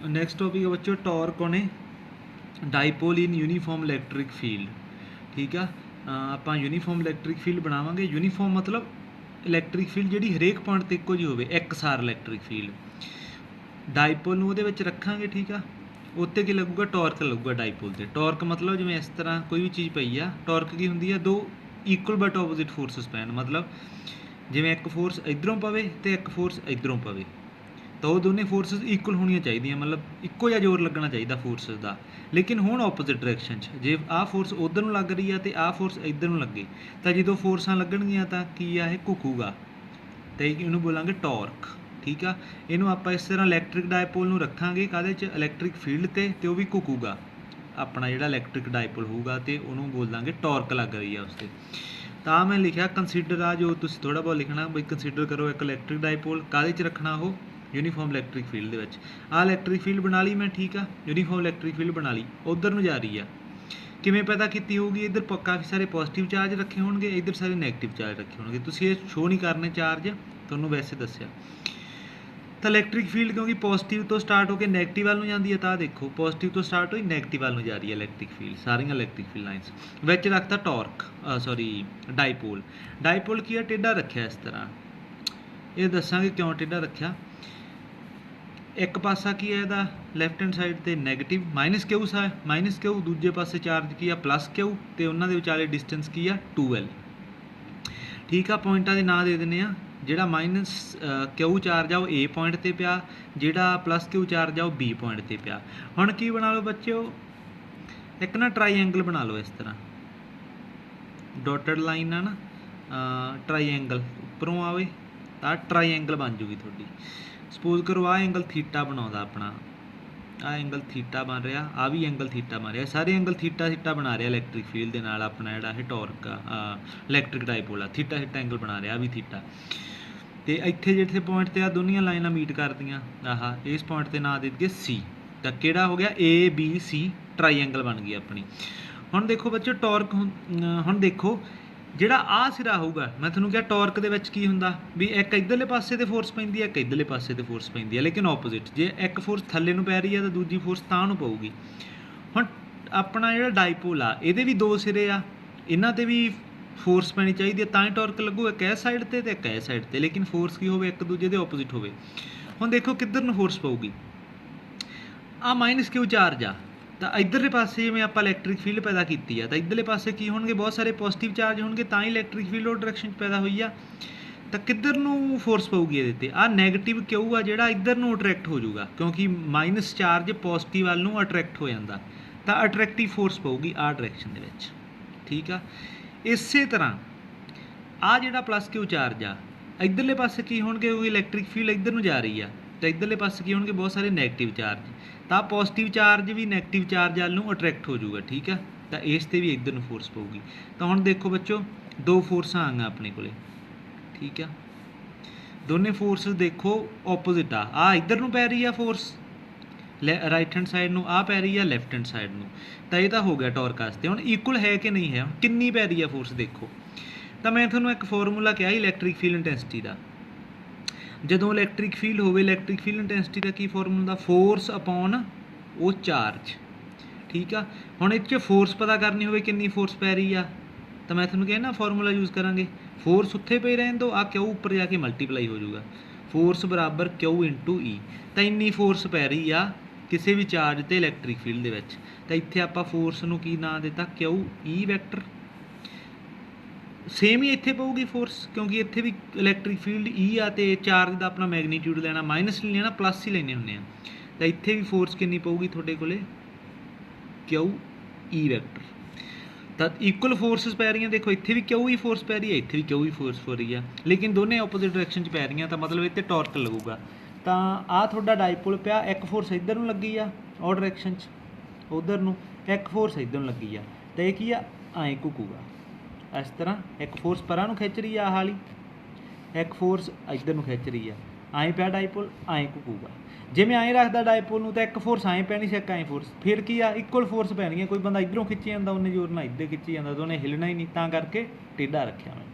Next topic है बच्चों torque on a dipole in uniform electric field. ठीक है, ਆਪਾਂ यूनीफॉर्म इलैक्ट्रिक फील्ड बनावांगे। यूनीफॉर्म मतलब इलैक्ट्रिक फील्ड ਜਿਹੜੀ ਹਰੇਕ ਪੁਆਇੰਟ ਤੇ ਇੱਕੋ ਜਿਹੀ ਹੋਵੇ, ਇੱਕਸਾਰ ਇਲੈਕਟ੍ਰਿਕ ਫੀਲਡ। ਡਾਈਪੋਲ ਨੂੰ ਉਹਦੇ ਵਿੱਚ ਰੱਖਾਂਗੇ। ਠੀਕ ਆ, ਉੱਤੇ ਕੀ ਲੱਗੂਗਾ? ਟਾਰਕ ਲੱਗੂਗਾ ਡਾਈਪੋਲ ਤੇ। ਟਾਰਕ ਮਤਲਬ ਜਿਵੇਂ ਇਸ ਤਰ੍ਹਾਂ ਕੋਈ ਵੀ ਚੀਜ਼ ਪਈ ਆ, ਟਾਰਕ ਕੀ ਹੁੰਦੀ ਆ? ਦੋ ਇਕੁਅਲ ਬਟ ਆਪੋਜ਼ਿਟ ਫੋਰਸਿਸ ਪੈਣ। ਮਤਲਬ ਜਿਵੇਂ ਇੱਕ ਫੋਰਸ ਇੱਧਰੋਂ ਪਵੇ ਤੇ ਇੱਕ ਫੋਰਸ ਇੱਧਰੋਂ ਪਵੇ, ਤਾਂ ਉਹ ਦੋਨੇ ਫੋਰਸਿਸ ਇਕੁਅਲ ਹੋਣੀਆਂ ਚਾਹੀਦੀਆਂ। ਮਤਲਬ ਇੱਕੋ ਜਿਹਾ ਜ਼ੋਰ ਲੱਗਣਾ ਚਾਹੀਦਾ ਫੋਰਸਿਸ ਦਾ, ਲੇਕਿਨ ਹੁਣ ਆਪੋਜ਼ਿਟ ਡਾਇਰੈਕਸ਼ਨ 'ਚ। ਜੇ ਆਹ ਫੋਰਸ ਉੱਧਰ ਨੂੰ ਲੱਗ ਰਹੀ ਆ ਤੇ ਆਹ ਫੋਰਸ ਇੱਧਰ ਨੂੰ ਲੱਗੇ, ਤਾਂ ਜਦੋਂ ਫੋਰਸਾਂ ਲੱਗਣਗੀਆਂ ਤਾਂ ਕੀ ਆ? ਇਹ ਘੁਕੂਗਾ, ਤੇ ਇਹਨੂੰ ਬੋਲਾਂਗੇ ਟਾਰਕ। ਠੀਕ ਆ, ਇਹਨੂੰ ਆਪਾਂ ਇਸ ਤਰ੍ਹਾਂ ਇਲੈਕਟ੍ਰਿਕ ਡਾਇਪੋਲ ਨੂੰ ਰੱਖਾਂਗੇ ਕਾਹਦੇ 'ਚ? ਇਲੈਕਟ੍ਰਿਕ ਫੀਲਡ ਤੇ ਉਹ ਵੀ ਘੁਕੂਗਾ। ਆਪਣਾ ਜਿਹੜਾ ਇਲੈਕਟ੍ਰਿਕ ਡਾਇਪੋਲ ਹੋਊਗਾ ਤੇ ਉਹਨੂੰ ਬੋਲ ਦਾਂਗੇ ਟਾਰਕ ਲੱਗ ਰਹੀ ਆ ਉਸ 'ਤੇ। ਤਾਂ ਮੈਂ ਲਿਖਿਆ ਕੰਸੀਡਰ ਆ, ਜੋ ਤੁਸੀਂ ਥੋੜ੍ਹਾ ਬਹੁਤ ਲਿਖਣਾ ਬਈ ਕੰਸੀਡਰ ਕਰੋ ਇੱਕ ਇਲੈਕਟ੍ਰਿਕ ਡਾਇਪੋਲ ਕਾਹਦੇ 'ਚ ਰੱਖਣਾ? ਉਹ यूनीफॉर्म इलैक्ट्रिक फील्ड ਦੇ ਵਿੱਚ। ਆਹ ਇਲੈਕਟ੍ਰਿਕ ਫੀਲਡ ਬਣਾ ਲਈ ਮੈਂ। ਠੀਕ ਆ, यूनीफॉर्म इलैक्ट्रिक फील्ड ਬਣਾ ਲਈ, ਉਧਰ ਨੂੰ ਜਾ ਰਹੀ ਆ। ਕਿਵੇਂ ਪੈਦਾ ਕੀਤੀ ਹੋਊਗੀ? ਇੱਧਰ ਕਾਫੀ ਸਾਰੇ ਪੋਜ਼ਿਟਿਵ ਚਾਰਜ ਰੱਖੇ ਹੋਣਗੇ, ਇੱਧਰ ਸਾਰੇ ਨੈਗੇਟਿਵ ਚਾਰਜ ਰੱਖੇ ਹੋਣਗੇ। ਤੁਸੀਂ ਇਹ ਸ਼ੋਅ ਨਹੀਂ ਕਰਨੇ ਚਾਰਜ, ਤੁਹਾਨੂੰ ਵੈਸੇ ਦੱਸਿਆ। ਤਾਂ ਇਲੈਕਟ੍ਰਿਕ ਫੀਲਡ ਕਿਉਂਕਿ ਪੋਜ਼ਿਟਿਵ ਤੋਂ ਸਟਾਰਟ ਹੋ ਕੇ ਨੈਗੇਟਿਵ ਵੱਲ ਨੂੰ ਜਾਂਦੀ ਹੈ, ਤਾਂ ਦੇਖੋ ਪੋਜ਼ਿਟਿਵ ਤੋਂ ਸਟਾਰਟ ਹੋਈ ਨੈਗੇਟਿਵ ਵੱਲ ਨੂੰ ਜਾ ਰਹੀ ਹੈ ਇਲੈਕਟ੍ਰਿਕ ਫੀਲਡ, ਸਾਰੀਆਂ ਇਲੈਕਟ੍ਰਿਕ ਫੀਲਡ ਲਾਈਨਸ ਵਿੱਚ ਰੱਖਤਾ ਟਾਰਕ, ਡਾਈਪੋਲ। ਡਾਈਪੋਲ ਕੀ ਆ? ਟੇਢਾ ਰੱਖਿਆ ਇਸ ਤਰ੍ਹਾਂ। ਇਹ ਦੱਸਾਂਗੇ ਕਿਉਂ ਟੇਢਾ ਰੱਖਿਆ। ਇੱਕ ਪਾਸਾ ਕੀ ਹੈ ਇਹਦਾ? ਲੈਫਟ ਹੈਂਡ ਸਾਈਡ ਤੇ ਨੈਗੇਟਿਵ ਮਾਈਨਸ ਕਿਊ ਮਾਈਨਸ ਕਿਊ, ਦੂਜੇ ਪਾਸੇ ਚਾਰਜ ਕੀ ਆ? ਪਲੱਸ ਕਿਊ, ਤੇ ਉਹਨਾਂ ਦੇ ਵਿਚਾਲੇ ਡਿਸਟੈਂਸ ਕੀ ਆ? 2L। ਠੀਕ ਆ, ਪੁਆਇੰਟਾਂ ਦੇ ਨਾਂ ਦੇ ਦਿੰਦੇ ਆ। ਜਿਹੜਾ ਮਾਈਨਸ ਕਿਊ ਚਾਰਜ ਆ ਉਹ A ਪੁਆਇੰਟ 'ਤੇ ਪਿਆ, ਜਿਹੜਾ ਪਲੱਸ ਕਿਊ ਚਾਰਜ ਆ ਉਹ B ਪੁਆਇੰਟ 'ਤੇ ਪਿਆ। ਹੁਣ ਕੀ ਬਣਾ ਲਓ ਬੱਚਿਓ? ਇੱਕ ਨਾ ਟਰਾਈਐਂਗਲ ਬਣਾ ਲਓ ਇਸ ਤਰ੍ਹਾਂ, ਡੋਟਡ ਲਾਈਨ ਆ ਨਾ, ਟਰਾਈਐਂਗਲ ਉੱਪਰੋਂ ਆਵੇ ਤਾਂ ਟਰਾਈਐਂਗਲ ਬਣ ਜੂਗੀ ਤੁਹਾਡੀ। ਸਪੋਜ਼ ਕਰੋ ਆਹ ਐਂਗਲ ਥੀਟਾ ਬਣਾਉਂਦਾ ਆਪਣਾ, ਆਹ ਐਂਗਲ ਥੀਟਾ ਬਣ ਰਿਹਾ, ਆਹ ਵੀ ਐਂਗਲ ਥੀਟਾ ਬਣ ਰਿਹਾ, ਸਾਰੇ ਐਂਗਲ ਥੀਟਾ ਥੀਟਾ ਬਣਾ ਰਿਹਾ ਇਲੈਕਟ੍ਰਿਕ ਫੀਲਡ ਦੇ ਨਾਲ। ਆਪਣਾ ਜਿਹੜਾ ਇਹ ਟਾਰਕ ਆ, ਇਲੈਕਟ੍ਰਿਕ ਡਾਈਪੋਲ ਆ, ਥੀਟਾ ਥੀਟਾ ਐਂਗਲ ਬਣਾ ਰਿਹਾ, ਆਹ ਵੀ ਥੀਟਾ। ਤੇ ਇੱਥੇ ਜਿੱਥੇ ਪੁਆਇੰਟ 'ਤੇ ਆ ਦੋਨੀਆਂ ਲਾਈਨਾਂ ਮੀਟ ਕਰਦੀਆਂ, ਆਹ ਇਸ ਪੁਆਇੰਟ 'ਤੇ ਨਾਂ ਦੇ ਦਈਏ C, ਤਾਂ ਕਿਹੜਾ ਹੋ ਗਿਆ? ABC ਟਰਾਈਐਂਗਲ ਬਣ ਗਈ ਆਪਣੀ। ਹੁਣ ਦੇਖੋ ਬੱਚੋ ਟਾਰਕ, ਹੁਣ ਦੇਖੋ ਜਿਹੜਾ ਆਹ ਸਿਰਾ ਹੋਊਗਾ, ਮੈਂ ਤੁਹਾਨੂੰ ਕਿਹਾ ਟਾਰਕ ਦੇ ਵਿੱਚ ਕੀ ਹੁੰਦਾ ਵੀ ਇੱਕ ਇੱਧਰਲੇ ਪਾਸੇ 'ਤੇ ਫੋਰਸ ਪੈਂਦੀ ਹੈ, ਇੱਕ ਇੱਧਰਲੇ ਪਾਸੇ 'ਤੇ ਫੋਰਸ ਪੈਂਦੀ ਹੈ, ਲੇਕਿਨ ਆਪੋਜ਼ਿਟ। ਜੇ ਇੱਕ ਫੋਰਸ ਥੱਲੇ ਨੂੰ ਪੈ ਰਹੀ ਹੈ ਤਾਂ ਦੂਜੀ ਫੋਰਸ ਤਾਂ ਨੂੰ ਪਊਗੀ। ਹੁਣ ਆਪਣਾ ਜਿਹੜਾ ਡਾਈਪੋਲ ਆ ਇਹਦੇ ਵੀ ਦੋ ਸਿਰੇ ਆ, ਇਹਨਾਂ 'ਤੇ ਵੀ ਫੋਰਸ ਪੈਣੀ ਚਾਹੀਦੀ ਹੈ ਤਾਂ ਹੀ ਟਾਰਕ ਲੱਗੂ, ਇੱਕ ਇਸ ਸਾਈਡ 'ਤੇ ਤੇ ਇੱਕ ਇਸ ਸਾਈਡ 'ਤੇ, ਲੇਕਿਨ ਫੋਰਸ ਕੀ ਹੋਵੇ? ਇੱਕ ਦੂਜੇ ਦੇ ਆਪੋਜ਼ਿਟ ਹੋਵੇ। ਹੁਣ ਦੇਖੋ ਕਿੱਧਰ ਨੂੰ ਫੋਰਸ ਪਊਗੀ? ਆਹ ਮਾਈਨਸ ਕਿਊ ਚਾਰਜ ਆ, ਤਾਂ ਇੱਧਰਲੇ ਪਾਸੇ ਜਿਵੇਂ ਆਪਾਂ ਇਲੈਕਟ੍ਰਿਕ ਫੀਲਡ ਪੈਦਾ ਕੀਤੀ ਆ, ਤਾਂ ਇੱਧਰਲੇ ਪਾਸੇ ਕੀ ਹੋਣਗੇ? ਬਹੁਤ ਸਾਰੇ ਪੋਜ਼ਿਟਿਵ ਚਾਰਜ ਹੋਣਗੇ, ਤਾਂ ਹੀ ਇਲੈਕਟ੍ਰਿਕ ਫੀਲਡ ਉਹ ਡਾਇਰੈਕਸ਼ਨ 'ਚ ਪੈਦਾ ਹੋਈ ਆ। ਤਾਂ ਕਿੱਧਰ ਨੂੰ ਫੋਰਸ ਪਊਗੀ ਇਹਦੇ 'ਤੇ? ਆਹ ਨੈਗੇਟਿਵ ਕਿਊ ਆ ਜਿਹੜਾ ਇੱਧਰ ਨੂੰ ਅਟਰੈਕਟ ਹੋ ਜਾਊਗਾ, ਕਿਉਂਕਿ ਮਾਈਨਸ ਚਾਰਜ ਪੋਜ਼ਿਟਿਵ ਵੱਲ ਨੂੰ ਅਟਰੈਕਟ ਹੋ ਜਾਂਦਾ, ਤਾਂ ਅਟਰੈਕਟਿਵ ਫੋਰਸ ਪਊਗੀ ਆਹ ਡਾਇਰੈਕਸ਼ਨ ਦੇ ਵਿੱਚ। ਠੀਕ ਆ, ਇਸੇ ਤਰ੍ਹਾਂ ਆਹ ਜਿਹੜਾ ਪਲੱਸ ਕਿਊ ਚਾਰਜ ਆ, ਇੱਧਰਲੇ ਪਾਸੇ ਕੀ ਹੋਣਗੇ? ਕਿਉਂਕਿ ਇਲੈਕਟ੍ਰਿਕ ਫੀਲਡ ਇੱਧਰ ਨੂੰ ਜਾ ਰਹੀ ਆ, ਤਾਂ ਇੱਧਰਲੇ ਪਾਸੇ ਕੀ ਹੋਣਗੇ? ਬਹੁਤ ਸਾਰੇ ਨੈਗੇਟਿਵ ਚਾਰਜ, ਤਾਂ ਪੋਜ਼ਿਟਿਵ ਚਾਰਜ ਵੀ ਨੈਗੇਟਿਵ ਚਾਰਜ ਵੱਲ ਨੂੰ ਅਟਰੈਕਟ ਹੋ ਜਾਊਗਾ। ਠੀਕ ਆ, ਤਾਂ ਇਸ 'ਤੇ ਵੀ ਇੱਧਰ ਨੂੰ ਫੋਰਸ ਪਊਗੀ। ਤਾਂ ਹੁਣ ਦੇਖੋ ਬੱਚੋ ਦੋ ਫੋਰਸਾਂ ਆਈਆਂ ਆਪਣੇ ਕੋਲੇ। ਠੀਕ ਆ, ਦੋਨੇ ਫੋਰਸਿਸ ਦੇਖੋ ਆਪੋਜ਼ਿਟ ਆ, ਆਹ ਇੱਧਰ ਨੂੰ ਪੈ ਰਹੀ ਆ ਫੋਰਸ ਰਾਈਟ ਹੈਂਡ ਸਾਈਡ ਨੂੰ, ਆਹ ਪੈ ਰਹੀ ਆ ਲੈਫਟ ਹੈਂਡ ਸਾਈਡ ਨੂੰ, ਤਾਂ ਇਹ ਤਾਂ ਹੋ ਗਿਆ ਟਾਰਕ ਵਾਸਤੇ। ਹੁਣ ਇਕੁਅਲ ਹੈ ਕਿ ਨਹੀਂ ਹੈ? ਕਿੰਨੀ ਪੈ ਰਹੀ ਆ ਫੋਰਸ ਦੇਖੋ। ਤਾਂ ਮੈਂ ਤੁਹਾਨੂੰ ਇੱਕ ਫਾਰਮੂਲਾ ਕਿਹਾ ਇਲੈਕਟ੍ਰਿਕ ਫੀਲਡ ਇੰਟੈਂਸਿਟੀ ਦਾ। ਜਦੋਂ ਇਲੈਕਟ੍ਰਿਕ ਫੀਲਡ ਹੋਵੇ, ਇਲੈਕਟ੍ਰਿਕ ਫੀਲਡ ਇੰਟੈਂਸਿਟੀ ਦਾ ਕੀ ਫਾਰਮੂਲਾ ਹੁੰਦਾ? ਫੋਰਸ ਅਪੋਨ ਉਹ ਚਾਰਜ। ਠੀਕ ਆ, ਹੁਣ ਇਹ 'ਚ ਫੋਰਸ ਪਤਾ ਕਰਨੀ ਹੋਵੇ ਕਿੰਨੀ ਫੋਰਸ ਪੈ ਰਹੀ ਆ, ਤਾਂ ਮੈਂ ਤੁਹਾਨੂੰ ਕਿਹਾ ਨਾ ਫਾਰਮੂਲਾ ਯੂਜ਼ ਕਰਾਂਗੇ। ਫੋਰਸ ਉੱਥੇ ਪਈ ਰਹਿਣ ਦਿਓ, ਆਹ ਕਿਊ ਉੱਪਰ ਜਾ ਕੇ ਮਲਟੀਪਲਾਈ ਹੋ ਜਾਊਗਾ, ਫੋਰਸ ਬਰਾਬਰ ਕਿਊ ਇੰਟੂ ਈ। ਤਾਂ ਇੰਨੀ ਫੋਰਸ ਪੈ ਰਹੀ ਆ ਕਿਸੇ ਵੀ ਚਾਰਜ 'ਤੇ ਇਲੈਕਟ੍ਰਿਕ ਫੀਲਡ ਦੇ ਵਿੱਚ, ਤਾਂ ਇੱਥੇ ਆਪਾਂ ਫੋਰਸ ਨੂੰ ਕੀ ਨਾਂ ਦਿੱਤਾ? ਕਿਊ ਈ ਵੈਕਟਰ। ਸੇਮ ਹੀ ਇੱਥੇ ਪਊਗੀ ਫੋਰਸ, ਕਿਉਂਕਿ ਇੱਥੇ ਵੀ ਇਲੈਕਟ੍ਰਿਕ ਫੀਲਡ ਈ ਆ, ਅਤੇ ਚਾਰਜ ਦਾ ਆਪਣਾ ਮੈਗਨੀਟਿਊਡ ਲੈਣਾ ਮਾਈਨਸ ਨਹੀਂ ਲੈਣਾ, ਪਲੱਸ ਹੀ ਲੈਣੇ ਹੁੰਦੇ ਆ। ਤਾਂ ਇੱਥੇ ਵੀ ਫੋਰਸ ਕਿੰਨੀ ਪਊਗੀ ਤੁਹਾਡੇ ਕੋਲੇ? ਕਿਊ ਈ ਵੈਕਟਰ। ਤਾਂ ਇਕੁਅਲ ਫੋਰਸਿਸ ਪੈ ਰਹੀਆਂ, ਦੇਖੋ ਇੱਥੇ ਵੀ ਕਿਊ ਹੀ ਫੋਰਸ ਪੈ ਰਹੀ ਹੈ, ਇੱਥੇ ਵੀ ਕਿਊ ਹੀ ਫੋਰਸ ਹੋ ਰਹੀ ਆ, ਲੇਕਿਨ ਦੋਨੇ ਆਪੋਜ਼ਿਟ ਡਾਇਰੈਕਸ਼ਨ 'ਚ ਪੈ ਰਹੀਆਂ, ਤਾਂ ਮਤਲਬ ਇੱਥੇ ਟਾਰਕ ਲੱਗੂਗਾ। ਤਾਂ ਆਹ ਤੁਹਾਡਾ ਡਾਈਪੋਲ ਪਿਆ, ਇੱਕ ਫੋਰਸ ਇੱਧਰ ਨੂੰ ਲੱਗੀ ਆ ਉਹ ਡਾਇਰੈਕਸ਼ਨ 'ਚ ਉੱਧਰ ਨੂੰ, ਇੱਕ ਫੋਰਸ ਇੱਧਰ ਨੂੰ ਲੱਗੀ ਆ, ਤਾਂ ਇਹ ਕੀ ਆ? ਐਂ ਘੁਕੂਗਾ ਇਸ ਤਰ੍ਹਾਂ। ਇੱਕ ਫੋਰਸ ਪਰਾਂ ਨੂੰ ਖਿੱਚ ਰਹੀ ਆ ਆਹ ਵਾਲੀ, ਇੱਕ ਫੋਰਸ ਇੱਧਰ ਨੂੰ ਖਿੱਚ ਰਹੀ ਆ, ਐਂ ਪਿਆ ਡਾਈਪੋਲ, ਐਂ ਘੁਕੂਗਾ। ਜੇ ਮੈਂ ਐਂ ਰੱਖਦਾ ਡਾਈਪੋਲ ਨੂੰ ਤਾਂ ਇੱਕ ਫੋਰਸ ਐਂ ਪੈਣੀ ਸੀ, ਇੱਕ ਐਂ ਫੋਰਸ, ਫਿਰ ਕੀ ਆ? ਇਕੁਅਲ ਫੋਰਸ ਪੈਣੀ ਹੈ। ਕੋਈ ਬੰਦਾ ਇੱਧਰੋਂ ਖਿੱਚੀ ਜਾਂਦਾ ਉਹਨੇ ਜ਼ੋਰ ਨਾਲ ਇੱਧਰ ਖਿੱਚੀ ਜਾਂਦਾ, ਤਾਂ ਉਹਨੇ ਹਿੱਲਣਾ ਹੀ ਨਹੀਂ, ਤਾਂ ਕਰਕੇ ਟੇਢਾ ਰੱਖਿਆ ਮੈਂ।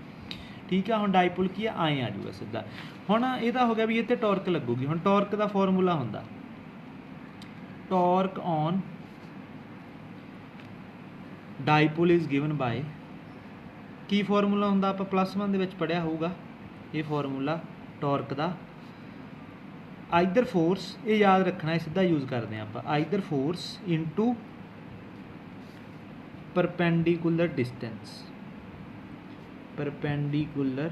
ਠੀਕ ਆ, ਹੁਣ ਡਾਈਪੋਲ ਕੀ ਆ? ਐਂ ਆ ਜਾਊਗਾ ਸਿੱਧਾ। ਹੁਣ ਇਹਦਾ ਹੋ ਗਿਆ ਵੀ ਇਹ 'ਤੇ ਟਾਰਕ ਲੱਗੂਗੀ। ਹੁਣ ਟਾਰਕ ਦਾ ਫਾਰਮੂਲਾ ਹੁੰਦਾ torque on dipole is given by, ਕੀ ਫਾਰਮੂਲਾ ਹੁੰਦਾ ਆਪਾਂ +1 ਦੇ ਵਿੱਚ ਪੜ੍ਹਿਆ ਹੋਊਗਾ ਇਹ ਫਾਰਮੂਲਾ ਟਾਰਕ ਦਾ, ਆਈਦਰ ਫੋਰਸ, ਇਹ ਯਾਦ ਰੱਖਣਾ ਹੈ, ਸਿੱਧਾ ਯੂਜ਼ ਕਰਦੇ ਹਾਂ ਆਪਾਂ, either force into perpendicular distance, perpendicular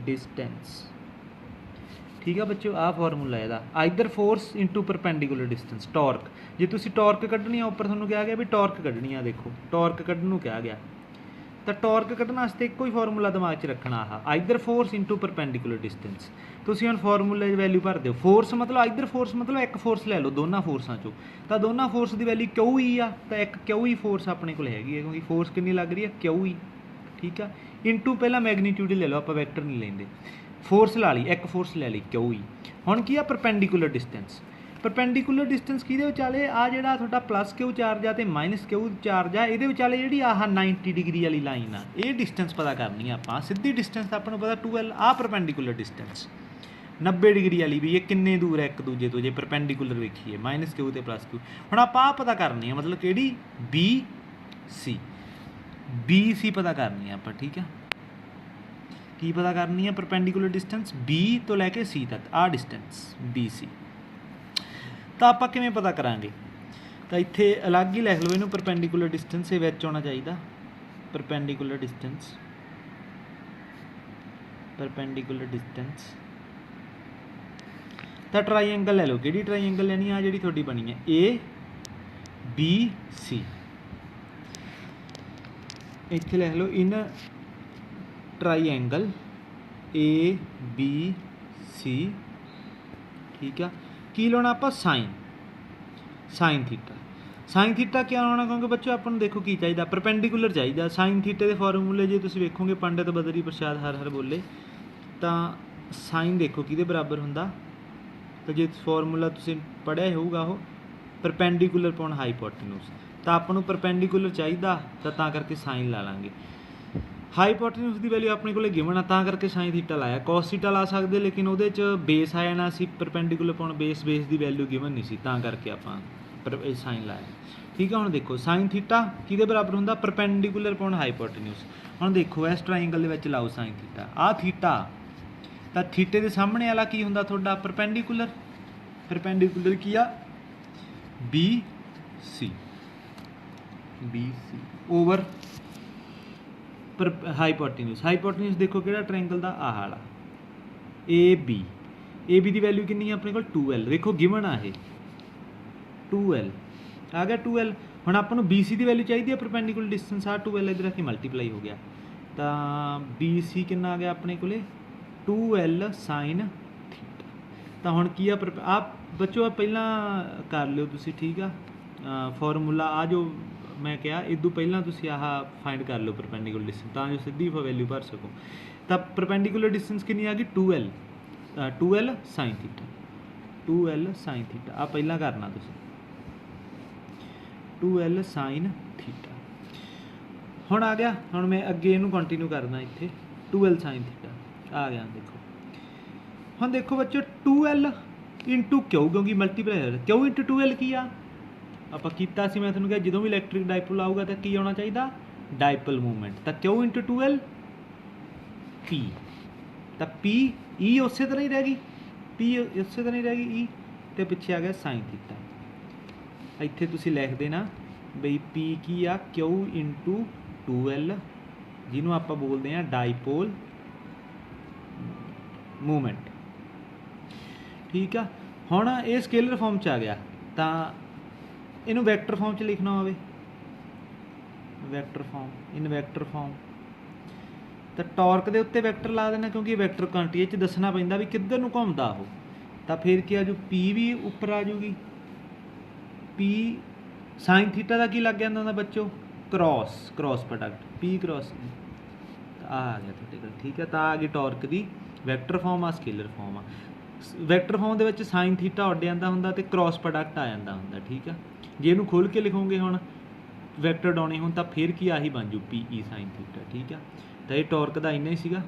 distance. ਠੀਕ ਆ ਬੱਚਿਓ, ਆਹ ਫਾਰਮੂਲਾ ਇਹਦਾ, either force into perpendicular distance, torque. ਜੇ ਤੁਸੀਂ ਟਾਰਕ ਕੱਢਣੀ ਆ, ਉੱਪਰ ਤੁਹਾਨੂੰ ਕਿਹਾ ਗਿਆ ਵੀ ਟਾਰਕ ਕੱਢਣੀ ਆ, ਦੇਖੋ ਟਾਰਕ ਕੱਢਣ ਨੂੰ ਕਿਹਾ ਗਿਆ, ਤਾਂ ਟਾਰਕ ਕੱਢਣ ਵਾਸਤੇ ਇੱਕੋ ਹੀ ਫਾਰਮੂਲਾ ਦਿਮਾਗ 'ਚ ਰੱਖਣਾ, ਆਹ either force into perpendicular distance. ਤੁਸੀਂ ਹੁਣ ਫਾਰਮੂਲੇ 'ਚ ਵੈਲਿਊ ਭਰ ਦਿਓ, ਫੋਰਸ ਮਤਲਬ ਆਈਦਰ ਫੋਰਸ ਮਤਲਬ ਇੱਕ ਫੋਰਸ ਲੈ ਲਓ ਦੋਨਾਂ ਫੋਰਸਾਂ 'ਚੋਂ, ਤਾਂ ਦੋਨਾਂ ਫੋਰਸ ਦੀ ਵੈਲਿਊ ਕਿਊ ਹੀ ਆ, ਤਾਂ ਇੱਕ ਕਿਊ ਹੀ ਫੋਰਸ ਆਪਣੇ ਕੋਲ ਹੈਗੀ ਹੈ, ਕਿਉਂਕਿ ਫੋਰਸ ਕਿੰਨੀ ਲੱਗ ਰਹੀ ਹੈ, ਕਿਊ ਹੀ। ਠੀਕ ਆ, ਇਨਟੂ ਪਹਿਲਾਂ ਮੈਗਨੀਟਿਊਡ ਲੈ ਲਓ, ਆਪਾਂ ਵੈਕਟਰ ਨਹੀਂ ਲੈਂਦੇ, ਫੋਰਸ ਲਾ ਲਈ, ਇੱਕ ਫੋਰਸ ਲੈ ਲਈ ਕਿਊ ਹੀ। ਹੁਣ ਕੀ ਆ, ਪਰਪੈਂਡੀਕੂਲਰ ਡਿਸਟੈਂਸ, ਪਰਪੈਂਡੀਕੂਲਰ ਡਿਸਟੈਂਸ ਕਿਹਦੇ ਵਿਚਾਲੇ, ਆ ਜਿਹੜਾ ਤੁਹਾਡਾ ਪਲੱਸ ਕਿਊ ਚਾਰਜ ਆ ਤੇ ਮਾਈਨਸ ਕਿਊ ਚਾਰਜ ਆ, ਇਹਦੇ ਵਿਚਾਲੇ ਜਿਹੜੀ ਆਹ 90 ਡਿਗਰੀ ਵਾਲੀ ਲਾਈਨ ਆ, ਇਹ ਡਿਸਟੈਂਸ ਪਤਾ ਕਰਨੀ ਆ ਆਪਾਂ। ਸਿੱਧੀ ਡਿਸਟੈਂਸ ਤਾਂ ਆਪਾਂ ਨੂੰ ਪਤਾ 2L, ਆ ਪਰਪੈਂਡੀਕੂਲਰ ਡਿਸਟੈਂਸ 90 ਡਿਗਰੀ ਵਾਲੀ ਵੀ ਇਹ ਕਿੰਨੇ ਦੂਰ ਹੈ ਇੱਕ ਦੂਜੇ ਤੋਂ, ਜੇ ਪਰਪੈਂਡੀਕੂਲਰ ਵੇਖੀਏ ਮਾਈਨਸ ਕਿਊ ਤੇ ਪਲੱਸ ਕਿਊ। ਹੁਣ ਆਪਾਂ ਆਹ ਪਤਾ ਕਰਨੀ ਆ, ਮਤਲਬ ਕਿਹੜੀ, BC ਪਤਾ ਕਰਨੀ ਆ ਆਪਾਂ। ਠੀਕ ਆ, ਕੀ ਪਤਾ ਕਰਨੀ ਹੈ, ਪਰਪੈਂਡੀਕੂਲਰ ਡਿਸਟੈਂਸ B ਤੋਂ ਲੈ ਕੇ C ਤੱਕ, ਆਹ ਡਿਸਟੈਂਸ BC। ਤਾਂ ਆਪਾਂ ਕਿਵੇਂ ਪਤਾ ਕਰਾਂਗੇ, ਤਾਂ ਇੱਥੇ ਅਲੱਗ ਹੀ ਲਿਖ ਲਓ ਇਹਨੂੰ, ਪਰਪੈਂਡੀਕੂਲਰ ਡਿਸਟੈਂਸ ਇਹ ਵਿੱਚ ਆਉਣਾ ਚਾਹੀਦਾ, ਪਰਪੈਂਡੀਕੂਲਰ ਡਿਸਟੈਂਸ, ਪਰਪੈਂਡੀਕੂਲਰ ਡਿਸਟੈਂਸ। ਤਾਂ ਟਰਾਈਐਂਗਲ ਲੈ ਲਓ, ਕਿਹੜੀ ਟਰਾਈਐਂਗਲ ਲੈਣੀ ਆ, ਜਿਹੜੀ ਤੁਹਾਡੀ ਬਣੀ ਹੈ ABC, ਇੱਥੇ ਲਿਖ ਲਓ ਇਨ ਟਰਾਈਐਂਗਲ ABC। ਠੀਕ ਆ, ਕੀ ਲਾਉਣਾ ਆਪਾਂ, ਸਾਈਨ ਥੀਟਾ। ਸਾਈਨ ਥੀਟਾ ਕਿਆ ਲਾਉਣਾ, ਕਿਉਂਕਿ ਬੱਚੋ ਆਪਾਂ ਨੂੰ ਦੇਖੋ ਕੀ ਚਾਹੀਦਾ, ਪਰਪੈਂਡੀਕੂਲਰ ਚਾਹੀਦਾ। ਸਾਈਨ ਥੀਟੇ ਦੇ ਫਾਰਮੂਲੇ ਜੇ ਤੁਸੀਂ ਵੇਖੋਗੇ, ਪੰਡਿਤ ਬਦਰੀ ਪ੍ਰਸਾਦ ਹਰ ਬੋਲੇ, ਤਾਂ ਸਾਈਨ ਦੇਖੋ ਕਿਹਦੇ ਬਰਾਬਰ ਹੁੰਦਾ, ਤਾਂ ਜੇ ਫਾਰਮੂਲਾ ਤੁਸੀਂ ਪੜ੍ਹਿਆ ਹੋਊਗਾ ਉਹ ਪਰਪੈਂਡੀਕੂਲਰ ਪੌਣ ਹਾਈਪੋਟੇਨਿਊਸ, ਤਾਂ ਆਪਾਂ ਨੂੰ ਪਰਪੈਂਡੀਕੂਲਰ ਚਾਹੀਦਾ, ਤਾਂ ਕਰਕੇ ਸਾਈਨ ਲਾ ਲਾਂਗੇ। ਹਾਈਪੋਟੇਨਿਊਸ ਦੀ ਵੈਲਿਊ ਆਪਣੇ ਕੋਲ ਗਿਵਨ ਆ, ਤਾਂ ਕਰਕੇ ਸਾਈਨ ਥੀਟਾ ਲਾਇਆ। ਕੋਸ ਥੀਟਾ ਲਾ ਸਕਦੇ, ਲੇਕਿਨ ਉਹਦੇ 'ਚ ਬੇਸ ਆ ਜਾਣਾ ਸੀ, ਪਰਪੈਂਡੀਕੂਲਰ ਪੌਣ ਬੇਸ ਦੀ ਵੈਲਿਊ ਗਿਵਨ ਨਹੀਂ ਸੀ, ਤਾਂ ਕਰਕੇ ਆਪਾਂ ਸਾਈਨ ਲਾਇਆ। ਠੀਕ ਆ, ਹੁਣ ਦੇਖੋ ਸਾਈਨ ਥੀਟਾ ਕਿਹਦੇ ਬਰਾਬਰ ਹੁੰਦਾ, ਪਰਪੈਂਡੀਕੂਲਰ ਪੌਣ ਹਾਈਪੋਟੇਨਿਊਸ। ਹੁਣ ਦੇਖੋ ਇਸ ਟਰਾਈਐਂਗਲ ਦੇ ਵਿੱਚ ਲਾਓ ਸਾਈਨ ਥੀਟਾ, ਆਹ ਥੀਟਾ, ਤਾਂ ਥੀਟੇ ਦੇ ਸਾਹਮਣੇ ਵਾਲਾ ਕੀ ਹੁੰਦਾ ਤੁਹਾਡਾ, ਪਰਪੈਂਡੀਕੂਲਰ। ਪਰਪੈਂਡੀਕੂਲਰ ਕੀ ਆ, BC ਓਵਰ ਪਰ ਹਾਈਪੋਟੇਨਿਊਸ ਦੇਖੋ ਕਿਹੜਾ ਟ੍ਰਾਇੰਗਲ ਦਾ, ਆਹ ਵਾਲਾ AB ਦੀ ਵੈਲਿਊ ਕਿੰਨੀ ਹੈ ਆਪਣੇ ਕੋਲ, 2L। ਦੇਖੋ ਗਿਵਨ ਆ ਇਹ 2L ਆ ਗਿਆ, 2L। ਹੁਣ ਆਪਾਂ ਨੂੰ BC ਦੀ ਵੈਲਿਊ ਚਾਹੀਦੀ ਹੈ, ਪਰਪੈਂਡੀਕੂਲਰ ਡਿਸਟੈਂਸ ਆ 2L ਇੱਧਰ ਆ ਕੇ ਮਲਟੀਪਲਾਈ ਹੋ ਗਿਆ, ਤਾਂ BC ਕਿੰਨਾ ਆ ਗਿਆ ਆਪਣੇ ਕੋਲੇ, 2L ਸਾਈਨ ਥੀਟਾ। ਤਾਂ ਹੁਣ ਕੀ ਆ, ਬੱਚੋ ਪਹਿਲਾਂ ਕਰ ਲਿਓ ਤੁਸੀਂ। ਠੀਕ ਆ, ਫਾਰਮੂਲਾ ਆ ਜੋ ਮੈਂ ਕਿਹਾ, ਇਦੋਂ ਪਹਿਲਾਂ ਤੁਸੀਂ ਆਹ ਫਾਈਂਡ ਕਰ ਲਓ ਪਰਪੈਂਡੀਕੂਲਰ ਡਿਸਟੈਂਸ, ਤਾਂ ਜੋ ਸਿੱਧੀ ਵੈਲਿਊ ਭਰ ਸਕੋ। ਤਾਂ ਪਰਪੈਂਡੀਕੂਲਰ ਡਿਸਟੈਂਸ ਕਿੰਨੀ ਆ ਗਈ, 2L sign theta, 2L sign theta. ਆ ਪਹਿਲਾਂ ਕਰਨਾ ਤੁਸੀਂ, 2L ਸਾਈਨ ਥੀਟਾ। ਹੁਣ ਆ ਗਿਆ, ਹੁਣ ਮੈਂ ਅੱਗੇ ਇਹਨੂੰ ਕੰਟੀਨਿਊ ਕਰਨਾ, ਇੱਥੇ 2L ਸਾਈਨ ਥੀਟਾ ਆ ਗਿਆ। ਦੇਖੋ ਹੁਣ ਦੇਖੋ ਬੱਚੋ, 2L ਇੰਟੂ ਕਿਊ, ਕਿਉਂਕਿ ਮਲਟੀਪਲਾਈ ਹੋ ਰਿਹਾ, ਕਿਊ ਇੰਟੂ 2L ਕੀ ਆ, ਆਪਾਂ ਕੀਤਾ ਸੀ, ਮੈਂ ਤੁਹਾਨੂੰ ਕਿਹਾ ਜਦੋਂ ਵੀ ਇਲੈਕਟ੍ਰਿਕ ਡਾਈਪੋਲ ਆਊਗਾ ਤਾਂ ਕੀ ਆਉਣਾ ਚਾਹੀਦਾ, ਡਾਈਪੋਲ ਮੂਵਮੈਂਟ। ਤਾਂ ਕਿਊ ਇੰਟੂ 2L P, ਤਾਂ P E ਉਸੇ ਤਰ੍ਹਾਂ ਹੀ ਰਹਿ ਗਈ, P ਉਸੇ ਤਰ੍ਹਾਂ ਹੀ ਰਹਿ ਗਈ E, ਤੇ ਪਿੱਛੇ ਆ ਗਿਆ ਸਾਈਨ ਥੀਟਾ। ਇੱਥੇ ਤੁਸੀਂ ਲਿਖ ਦੇਣਾ ਬਈ P ਕੀ ਆ, ਕਿਊ ਇੰਟੂ 2L, ਜਿਹਨੂੰ ਆਪਾਂ ਬੋਲਦੇ ਹਾਂ ਡਾਈਪੋਲ ਮੂਵਮੈਂਟ। ਠੀਕ ਆ, ਹੁਣ ਇਹ ਸਕੇਲਰ ਫਾਰਮ 'ਚ ਆ ਗਿਆ, ਤਾਂ ਇਹਨੂੰ ਵੈਕਟਰ ਫਾਰਮ 'ਚ ਲਿਖਣਾ ਹੋਵੇ, ਵੈਕਟਰ ਫਾਰਮ, ਇਨ ਵੈਕਟਰ ਫਾਰਮ, ਤਾਂ ਟਾਰਕ ਦੇ ਉੱਤੇ ਵੈਕਟਰ ਲਾ ਦੇਣਾ, ਕਿਉਂਕਿ ਵੈਕਟਰ ਕੁਆਂਟੀਟੀ 'ਚ ਦੱਸਣਾ ਪੈਂਦਾ ਵੀ ਕਿੱਧਰ ਨੂੰ ਘੁੰਮਦਾ ਉਹ। ਤਾਂ ਫਿਰ ਕੀ ਆ ਜੂ, P ਵੀ ਉੱਪਰ ਆ ਜੂਗੀ, P ਸਾਈਨ ਥੀਟਾ ਦਾ ਕੀ ਲੱਗ ਜਾਂਦਾ ਹੁੰਦਾ ਬੱਚੋ, ਕ੍ਰੋਸ ਪ੍ਰੋਡਕਟ, P ਕ੍ਰੋਸ, ਆ ਗਿਆ ਤੁਹਾਡੇ ਕੋਲ। ਠੀਕ ਹੈ, ਤਾਂ ਆ ਗਈ ਟਾਰਕ ਦੀ ਵੈਕਟਰ ਫਾਰਮ ਆ, ਸਕੇਲਰ ਫਾਰਮ ਆ। ਵੈਕਟਰ ਫਾਰਮ ਦੇ ਵਿੱਚ ਸਾਈਨ ਥੀਟਾ ਉੱਡ ਜਾਂਦਾ ਹੁੰਦਾ ਤੇ ਕ੍ਰੋਸ ਪ੍ਰੋਡਕਟ ਆ ਜਾਂਦਾ ਹੁੰਦਾ। ਠੀਕ ਆ, ਜੇ ਇਹਨੂੰ ਖੋਲ੍ਹ ਕੇ ਲਿਖੋਗੇ ਹੁਣ ਵੈਕਟਰ ਡਾਉਣੇ ਹੋਣ, ਤਾਂ ਫਿਰ ਕੀ ਆਹੀ ਬਣ ਜੂ, PE ਸਾਈਨ ਥੀਟਾ। ਠੀਕ ਆ, ਤਾਂ ਇਹ ਟਾਰਕ ਦਾ ਇੰਨਾ ਹੀ ਸੀਗਾ।